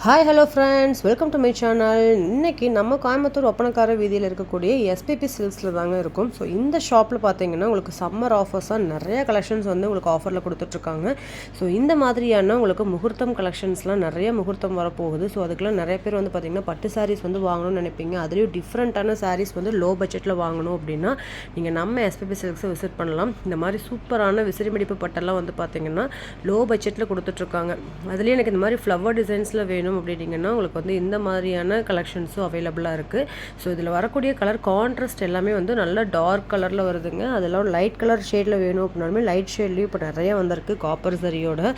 Hi hello friends, welcome to my channel. இன்றைக்கி நம்ம கோயம்புத்தூர் ஒப்பனக்கார வீதியில் இருக்கக்கூடிய எஸ்பிபி சில்க்ஸில் தாங்க இருக்கும். ஸோ இந்த ஷாப்பில் பார்த்தீங்கன்னா உங்களுக்கு சம்மர் ஆஃபர்ஸாக நிறைய கலெக்ஷன்ஸ் வந்து உங்களுக்கு ஆஃபரில் கொடுத்துட்ருக்காங்க. ஸோ இந்த மாதிரியான உங்களுக்கு முகூர்த்தம் கலெக்ஷன்ஸ்லாம் நிறைய முகூர்த்தம் வரப்போகுது. ஸோ அதுக்கெலாம் நிறைய பேர் வந்து பார்த்திங்கன்னா பட்டு சாரீஸ் வந்து வாங்கணும்னு நினைப்பீங்க. அதுலேயும் டிஃப்ரெண்ட்டான சாரீஸ் வந்து லோ பட்ஜெட்டில் வாங்கணும் அப்படின்னா நீங்கள் நம்ம எஸ்பிபி சில்க்ஸை விசிட் பண்ணலாம். இந்த மாதிரி சூப்பரான விசிறிமடிப்பு பட்டெல்லாம் வந்து பார்த்திங்கன்னா லோ பட்ஜெட்டில் கொடுத்துட்ருக்காங்க. அதுலேயும் எனக்கு இந்த மாதிரி ஃப்ளவர் டிசைன்ஸில் வேணும் அப்படின்னா உங்களுக்கு வந்து இந்த மாதிரியான கலெக்ஷன்ஸும் அவைலபிளாக இருக்குது. ஸோ இதில் வரக்கூடிய கலர் கான்ட்ராஸ்ட் எல்லாமே வந்து நல்ல டார்க் கலரில் வருதுங்க. அதெல்லாம் லைட் கலர் ஷேடில் வேணும் அப்படின்னாலுமே லைட் ஷேட்லேயும் இப்போ நிறைய வந்திருக்கு. காப்பர் சரியோட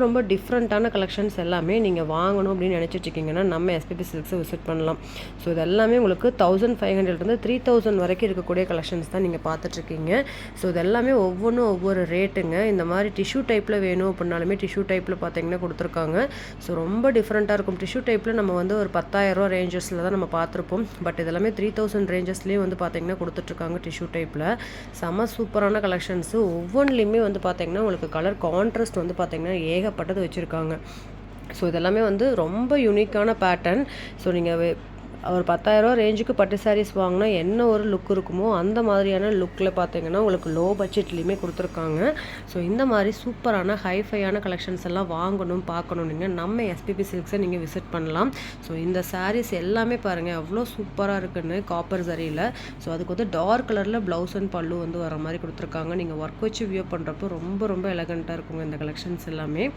ரொம்ப டிஃப்ரெண்ட்டான கலெக்ஷன்ஸ் எல்லாமே நீங்கள் வாங்கணும் அப்படின்னு நினச்சிட்ருக்கீங்கன்னா நம்ம எஸ்பிபி சில்க்ஸை விசிட் பண்ணலாம். ஸோ இது எல்லாமே உங்களுக்கு 1500 3000 வரைக்கும் இருக்கக்கூடிய கலெக்ஷன்ஸ் தான் நீங்கள் பார்த்துட்ருக்கீங்க. ஸோ இது எல்லாமே ஒவ்வொன்றும் ஒவ்வொரு ரேட்டுங்க. இந்த மாதிரி டிஷ்யூ டைப்பில் வேணும் அப்படின்னாலுமே டிஷ்யூ டைப்பில் பார்த்தீங்கன்னா கொடுத்துருக்காங்க. ஸோ ரொம்ப டிஃப்ரெண்ட்டாக இருக்கும். டிஷ்யூ டைப்பில் நம்ம வந்து ஒரு 10,000 ரேஞ்சஸில் தான் நம்ம பார்த்துருப்போம். பட் இதெல்லாமே 3000 ரேஞ்சஸ்லேயே வந்து பார்த்திங்கன்னா கொடுத்துட்ருக்காங்க டிஷ்யூ டைப்பில். செம சூப்பரான கலெக்ஷன்ஸு. ஒவ்வொன்றுலேயுமே வந்து பார்த்திங்கன்னா உங்களுக்கு கலர் கான்ட்ராஸ்ட் வந்து பார்த்திங்கன்னா ஏகப்பட்டது வச்சுருக்காங்க. ஸோ இதெல்லாமே வந்து ரொம்ப யூனிக்கான பேட்டர்ன். ஸோ நீங்கள் ஒரு 10,000 ரேஞ்சுக்கு பட்டு சாரீஸ் வாங்கினா என்ன ஒரு லுக் இருக்குமோ அந்த மாதிரியான லுக்கில் பார்த்தீங்கன்னா உங்களுக்கு லோ பட்ஜெட்லேயுமே கொடுத்துருக்காங்க. ஸோ இந்த மாதிரி சூப்பரான ஹைஃபையான கலெக்ஷன்ஸ் எல்லாம் வாங்கணும் பார்க்கணும் நீங்கள் நம்ம எஸ்பிபி சில்க்ஸை நீங்கள் விசிட் பண்ணலாம். ஸோ இந்த சாரீஸ் எல்லாமே பாருங்கள் அவ்வளோ சூப்பராக இருக்குன்னு காப்பர் சரியில். ஸோ அதுக்கு வந்து டார்க் கலரில் ப்ளவுஸ் அண்ட் பல்லு வந்து வர மாதிரி கொடுத்துருக்காங்க. நீங்கள் ஒர்க் வச்சு வியூ பண்ணுறப்போ ரொம்ப எலகண்ட்டாக இருக்குங்க இந்த கலெக்ஷன்ஸ் எல்லாமே.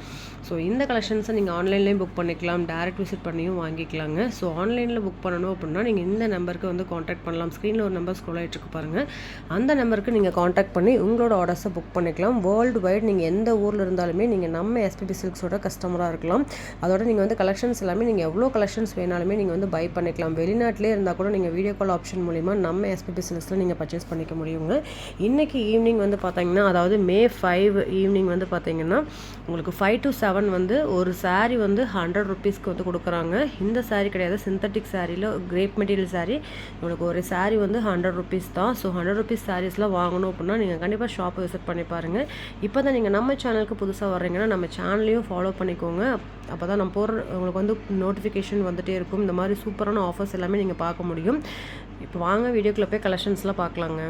ஸோ இந்த கலெக்ஷன்ஸை நீங்கள் ஆன்லைன்லேயும் புக் பண்ணிக்கலாம், டேரக்ட் விசிட் பண்ணியும் வாங்கிக்கலாங்க. ஸோ ஆன்லைனில் புக் பண்ணணும் அப்படின்னா நீங்கள் இந்த நம்பருக்கு வந்து காண்டாக்ட் பண்ணலாம். ஸ்க்ரீனில் ஒரு நம்பர் ஸ்க்ரோல் ஆகிட்டு இருக்கு பாருங்கள். அந்த நம்பருக்கு நீங்கள் காண்டாக்ட் பண்ணி உங்களோட ஆர்டர்ஸை புக் பண்ணிக்கலாம். வேர்ல்டு வைட் நீங்கள் எந்த ஊரில் இருந்தாலுமே நீங்கள் நம்ம எஸ்பிபி சில்க்ஸோட கஸ்டமராக இருக்கலாம். அதோட நீங்கள் வந்து கலெக்ஷன்ஸ் எல்லாமே நீங்கள் எவ்வளோ கலெக்ஷன்ஸ் வேணாலுமே நீங்கள் வந்து பை பண்ணிக்கலாம். வெளிநாட்டிலே இருந்தால் கூட நீங்கள் வீடியோ கால் ஆப்ஷன் மூலிமா நம்ம எஸ்பிபி சில்க்ஸில் நீங்கள் பர்ச்சேஸ் பண்ணிக்க முடியுங்க. இன்றைக்கி ஈவினிங் வந்து பார்த்தீங்கன்னா அதாவது May 5 ஈவினிங் வந்து பார்த்தீங்கன்னா உங்களுக்கு 5 to 7 வந்து ஒரு சாரீ வந்து 100 ருபீஸ்க்கு வந்து கொடுக்குறாங்க. இந்த சாரீ கிடையாது, சிந்தட்டிக் சாரியில் கிரேப் மெட்டீரியல் சாரீ. உங்களுக்கு ஒரு சாரீ வந்து 100 ருபீஸ் தான். ஸோ 100 ருபீஸ் சாரீஸ்லாம் வாங்கணும் அப்படின்னா நீங்கள் கண்டிப்பாக ஷாப்பை விசிட் பண்ணி பாருங்கள். இப்போ தான் நீங்கள் நம்ம சேனலுக்கு புதுசாக வர்றீங்கன்னா நம்ம சேனலையும் ஃபாலோ பண்ணிக்கோங்க. அப்போ தான் நம்ம போகிற உங்களுக்கு வந்து நோட்டிஃபிகேஷன் வந்துகிட்டே இருக்கும். இந்த மாதிரி சூப்பரான ஆஃபர்ஸ் எல்லாமே நீங்கள் பார்க்க முடியும். இப்போ வாங்க வீடியோக்குள்ளே போய் கலெக்ஷன்ஸ்லாம் பார்க்கலாங்க.